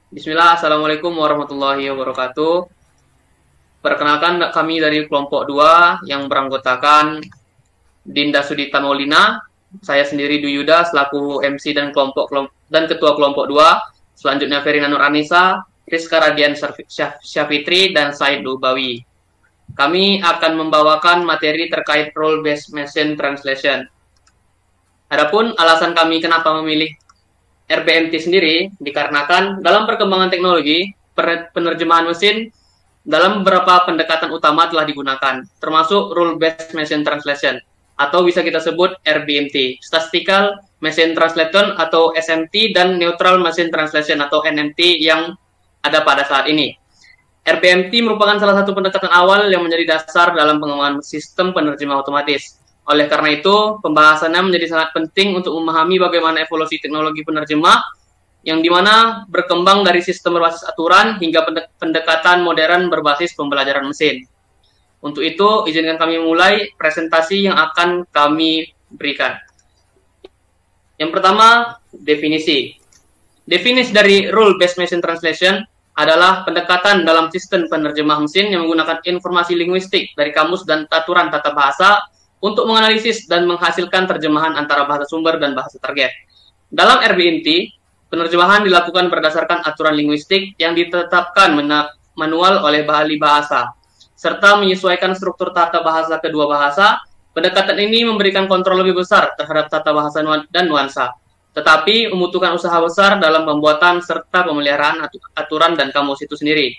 Bismillah, Assalamualaikum warahmatullahi wabarakatuh. Perkenalkan kami dari kelompok 2 yang beranggotakan Dinda Sudita Maulina, saya sendiri Duyuda selaku MC dan ketua kelompok 2, selanjutnya Verina Nur Anissa, Rizka Radian Syafitri, dan Said Dubawi. Kami akan membawakan materi terkait role based machine translation. Adapun alasan kami kenapa memilih RBMT sendiri dikarenakan dalam perkembangan teknologi, penerjemahan mesin dalam beberapa pendekatan utama telah digunakan, termasuk Rule-Based Machine Translation, atau bisa kita sebut RBMT, Statistical Machine Translation atau SMT, dan Neutral Machine Translation atau NMT yang ada pada saat ini. RBMT merupakan salah satu pendekatan awal yang menjadi dasar dalam pengembangan sistem penerjemah otomatis. Oleh karena itu, pembahasannya menjadi sangat penting untuk memahami bagaimana evolusi teknologi penerjemah yang dimana berkembang dari sistem berbasis aturan hingga pendekatan modern berbasis pembelajaran mesin. Untuk itu, izinkan kami mulai presentasi yang akan kami berikan. Yang pertama, definisi. Definisi dari Rule-Based Machine Translation adalah pendekatan dalam sistem penerjemah mesin yang menggunakan informasi linguistik dari kamus dan aturan tata bahasa untuk menganalisis dan menghasilkan terjemahan antara bahasa sumber dan bahasa target. Dalam RBMT, penerjemahan dilakukan berdasarkan aturan linguistik yang ditetapkan manual oleh ahli bahasa, serta menyesuaikan struktur tata bahasa kedua bahasa. Pendekatan ini memberikan kontrol lebih besar terhadap tata bahasa dan nuansa, tetapi membutuhkan usaha besar dalam pembuatan serta pemeliharaan aturan dan kamus itu sendiri.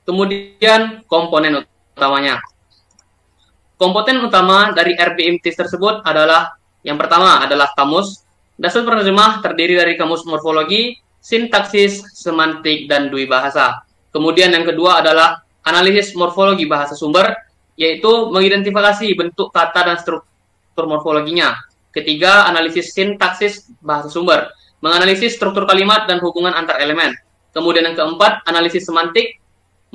Kemudian, komponen utamanya. Komponen utama dari RBMT tersebut adalah yang pertama adalah kamus. Dasar penerjemah terdiri dari kamus morfologi, sintaksis, semantik, dan dui bahasa. Kemudian yang kedua adalah analisis morfologi bahasa sumber, yaitu mengidentifikasi bentuk kata dan struktur morfologinya. Ketiga, analisis sintaksis bahasa sumber, menganalisis struktur kalimat dan hubungan antar elemen. Kemudian yang keempat, analisis semantik,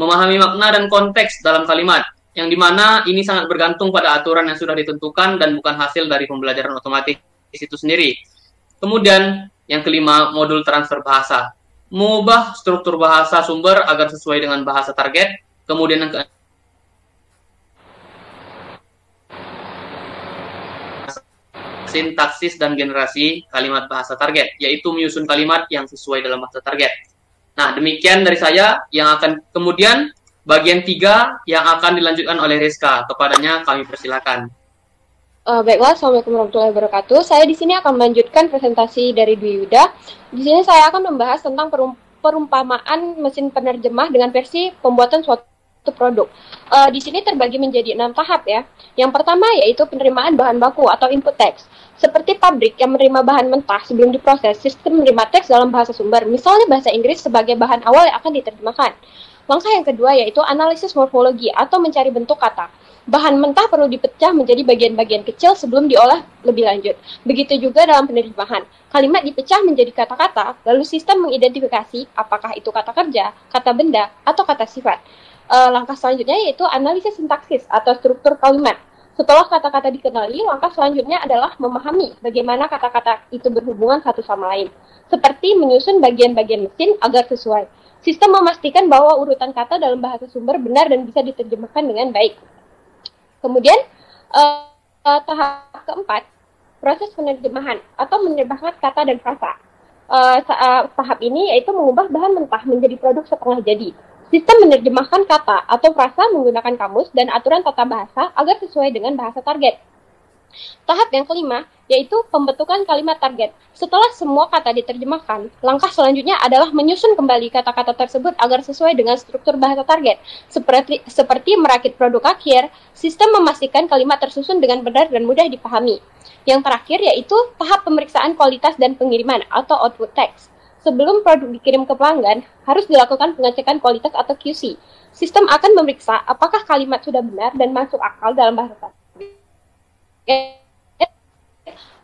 memahami makna dan konteks dalam kalimat, yang dimana ini sangat bergantung pada aturan yang sudah ditentukan dan bukan hasil dari pembelajaran otomatis itu sendiri. Kemudian yang kelima, modul transfer bahasa, mengubah struktur bahasa sumber agar sesuai dengan bahasa target. Kemudian yang sintaksis dan generasi kalimat bahasa target, yaitu menyusun kalimat yang sesuai dalam bahasa target. Nah, demikian dari saya yang akan kemudian bagian 3 yang akan dilanjutkan oleh Rizka. Kepadanya kami persilakan. Baiklah, Assalamualaikum warahmatullahi wabarakatuh. Saya di sini akan melanjutkan presentasi dari Dwi Yuda. Di sini saya akan membahas tentang perumpamaan mesin penerjemah dengan versi pembuatan suatu produk. Di sini terbagi menjadi 6 tahap ya. Yang pertama yaitu penerimaan bahan baku atau input text. Seperti pabrik yang menerima bahan mentah sebelum diproses, sistem menerima teks dalam bahasa sumber, misalnya bahasa Inggris sebagai bahan awal yang akan diterjemahkan. Langkah yang kedua yaitu analisis morfologi atau mencari bentuk kata. Bahan mentah perlu dipecah menjadi bagian-bagian kecil sebelum diolah lebih lanjut. Begitu juga dalam penerjemahan. Kalimat dipecah menjadi kata-kata, lalu sistem mengidentifikasi apakah itu kata kerja, kata benda, atau kata sifat. Langkah selanjutnya yaitu analisis sintaksis atau struktur kalimat. Setelah kata-kata dikenali, langkah selanjutnya adalah memahami bagaimana kata-kata itu berhubungan satu sama lain. Seperti menyusun bagian-bagian mesin agar sesuai. Sistem memastikan bahwa urutan kata dalam bahasa sumber benar dan bisa diterjemahkan dengan baik. Kemudian, tahap keempat, proses penerjemahan atau menerjemahkan kata dan frasa. Tahap ini yaitu mengubah bahan mentah menjadi produk setengah jadi. Sistem menerjemahkan kata atau frasa menggunakan kamus dan aturan tata bahasa agar sesuai dengan bahasa target. Tahap yang kelima, yaitu pembentukan kalimat target. Setelah semua kata diterjemahkan, langkah selanjutnya adalah menyusun kembali kata-kata tersebut agar sesuai dengan struktur bahasa target. Seperti merakit produk akhir, sistem memastikan kalimat tersusun dengan benar dan mudah dipahami. Yang terakhir yaitu tahap pemeriksaan kualitas dan pengiriman atau output text. Sebelum produk dikirim ke pelanggan, harus dilakukan pengecekan kualitas atau QC. Sistem akan memeriksa apakah kalimat sudah benar dan masuk akal dalam bahasa target,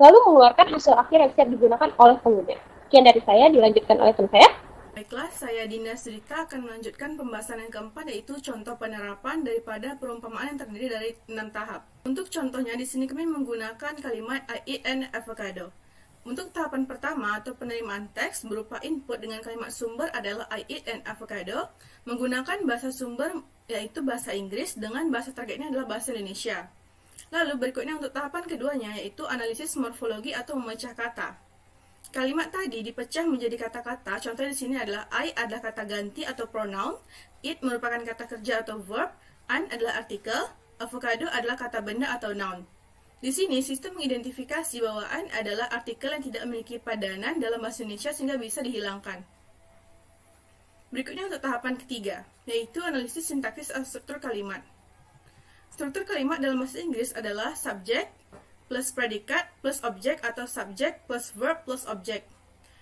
lalu mengeluarkan hasil akhir yang siap digunakan oleh pengguna. Sekian dari saya, dilanjutkan oleh teman saya. Baiklah, saya Dinda Sudita akan melanjutkan pembahasan yang keempat, yaitu contoh penerapan daripada perumpamaan yang terdiri dari 6 tahap. Untuk contohnya, di sini kami menggunakan kalimat I eat an avocado. Untuk tahapan pertama atau penerimaan teks berupa input dengan kalimat sumber adalah I eat an avocado, menggunakan bahasa sumber yaitu bahasa Inggris dengan bahasa targetnya adalah bahasa Indonesia. Lalu berikutnya untuk tahapan keduanya yaitu analisis morfologi atau memecah kata. Kalimat tadi dipecah menjadi kata-kata, contohnya di sini adalah I adalah kata ganti atau pronoun, it merupakan kata kerja atau verb, an adalah artikel, avocado adalah kata benda atau noun. Di sini, sistem mengidentifikasi bahwa an adalah artikel yang tidak memiliki padanan dalam bahasa Indonesia sehingga bisa dihilangkan. Berikutnya untuk tahapan ketiga, yaitu analisis sintaksis atau struktur kalimat. Struktur kalimat dalam bahasa Inggris adalah subject plus predikat plus objek atau subject plus verb plus objek.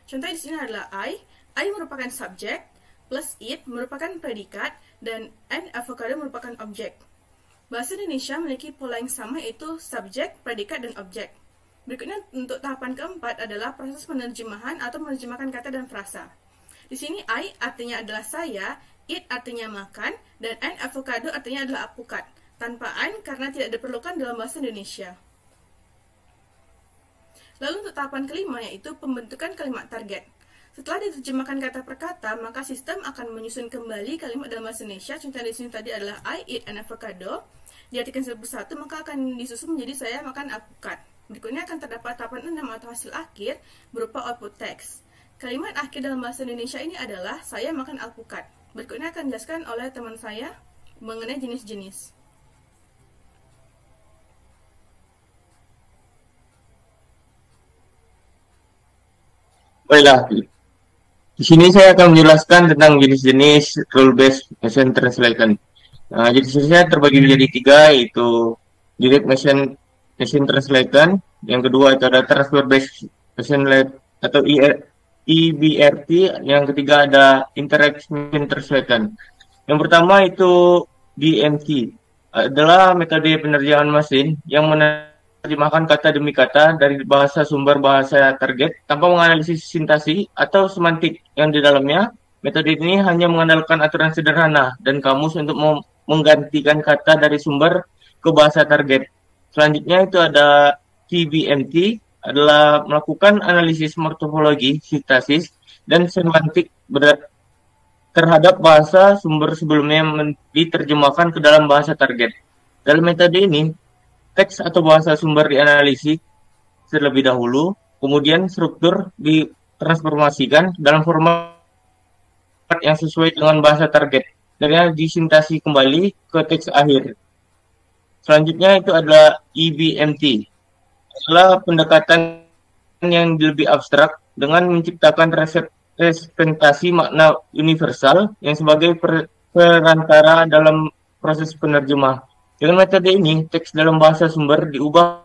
Contohnya di sini adalah I merupakan subjek, plus it merupakan predikat, dan an avocado merupakan objek. Bahasa Indonesia memiliki pola yang sama yaitu subjek, predikat, dan objek. Berikutnya untuk tahapan keempat adalah proses penerjemahan atau menerjemahkan kata dan frasa. Di sini I artinya adalah saya, it artinya makan, dan an avocado artinya adalah alpukat. Tanpa an karena tidak diperlukan dalam bahasa Indonesia. Lalu untuk tahapan kelima yaitu pembentukan kalimat target. Setelah diterjemahkan kata per kata, maka sistem akan menyusun kembali kalimat dalam bahasa Indonesia. Contoh di sini tadi adalah I eat an avocado. Diartikan satu persatu, maka akan disusun menjadi saya makan alpukat. Berikutnya akan terdapat tahapan 6 atau hasil akhir berupa output text. Kalimat akhir dalam bahasa Indonesia ini adalah saya makan alpukat. Berikutnya akan dijelaskan oleh teman saya mengenai jenis-jenis. Baiklah, di sini saya akan menjelaskan tentang jenis-jenis rule-based machine translation. Nah, jenis-jenisnya terbagi menjadi 3, yaitu direct machine translation, yang kedua itu ada transfer-based machine atau EBRT, yang ketiga ada indirect machine translation. Yang pertama itu DMT, adalah metode penerjemahan mesin yang menerjemahkan kata demi kata dari bahasa sumber bahasa target tanpa menganalisis sintasi atau semantik yang di dalamnya. Metode ini hanya mengandalkan aturan sederhana dan kamus untuk menggantikan kata dari sumber ke bahasa target. Selanjutnya itu ada TBMT, adalah melakukan analisis morfologi, sintaksis, dan semantik terhadap bahasa sumber sebelumnya diterjemahkan ke dalam bahasa target. Dalam metode ini, teks atau bahasa sumber dianalisis terlebih dahulu, kemudian struktur ditransformasikan dalam format yang sesuai dengan bahasa target, dan disintasi kembali ke teks akhir. Selanjutnya itu adalah EBMT, adalah pendekatan yang lebih abstrak dengan menciptakan representasi makna universal yang sebagai perantara dalam proses penerjemah. Dengan metode ini, teks dalam bahasa sumber diubah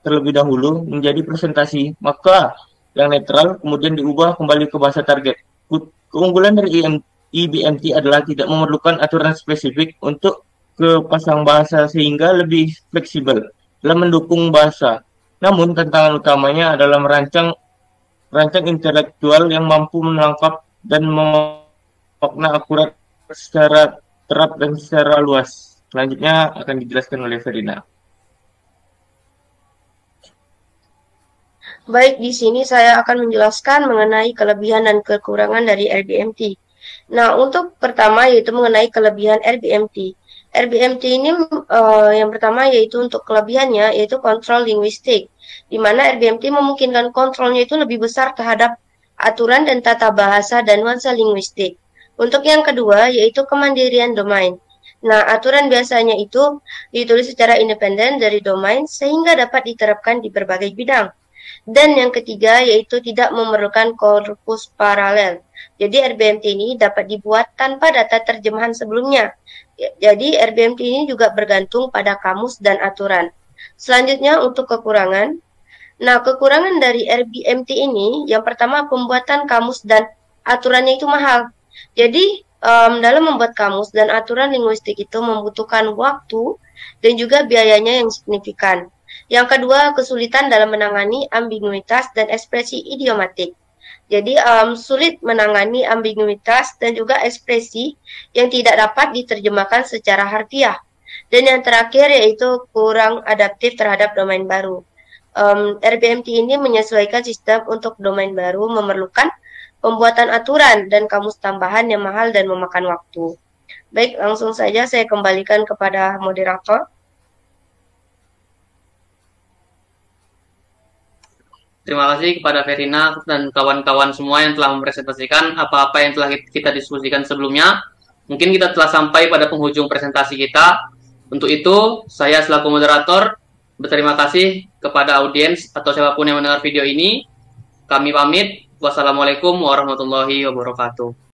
terlebih dahulu menjadi presentasi, maka yang netral kemudian diubah kembali ke bahasa target. Keunggulan dari EBMT adalah tidak memerlukan aturan spesifik untuk kepasang bahasa sehingga lebih fleksibel dalam mendukung bahasa. Namun tantangan utamanya adalah merancang intelektual yang mampu menangkap dan memakna akurat secara terap dan secara luas. Selanjutnya akan dijelaskan oleh Verina. Baik, di sini saya akan menjelaskan mengenai kelebihan dan kekurangan dari RBMT. Nah, untuk pertama yaitu mengenai kelebihan RBMT. RBMT ini yang pertama yaitu untuk kelebihannya yaitu kontrol linguistik, di mana RBMT memungkinkan kontrolnya itu lebih besar terhadap aturan dan tata bahasa dan nuansa linguistik. Untuk yang kedua yaitu kemandirian domain. Nah, aturan biasanya itu ditulis secara independen dari domain sehingga dapat diterapkan di berbagai bidang. Dan yang ketiga yaitu tidak memerlukan korpus paralel. Jadi RBMT ini dapat dibuat tanpa data terjemahan sebelumnya. Jadi RBMT ini juga bergantung pada kamus dan aturan. Selanjutnya untuk kekurangan. Nah, kekurangan dari RBMT ini yang pertama pembuatan kamus dan aturannya itu mahal. Jadi dalam membuat kamus dan aturan linguistik itu membutuhkan waktu dan juga biayanya yang signifikan. Yang kedua, kesulitan dalam menangani ambiguitas dan ekspresi idiomatik. Jadi sulit menangani ambiguitas dan juga ekspresi yang tidak dapat diterjemahkan secara harfiah. Dan yang terakhir yaitu kurang adaptif terhadap domain baru. RBMT ini menyesuaikan sistem untuk domain baru, memerlukan pembuatan aturan dan kamus tambahan yang mahal dan memakan waktu. Baik, langsung saja saya kembalikan kepada moderator. Terima kasih kepada Verina dan kawan-kawan semua yang telah mempresentasikan apa-apa yang telah kita diskusikan sebelumnya. Mungkin kita telah sampai pada penghujung presentasi kita. Untuk itu, saya selaku moderator berterima kasih kepada audiens atau siapapun yang mendengar video ini. Kami pamit. Wassalamualaikum warahmatullahi wabarakatuh.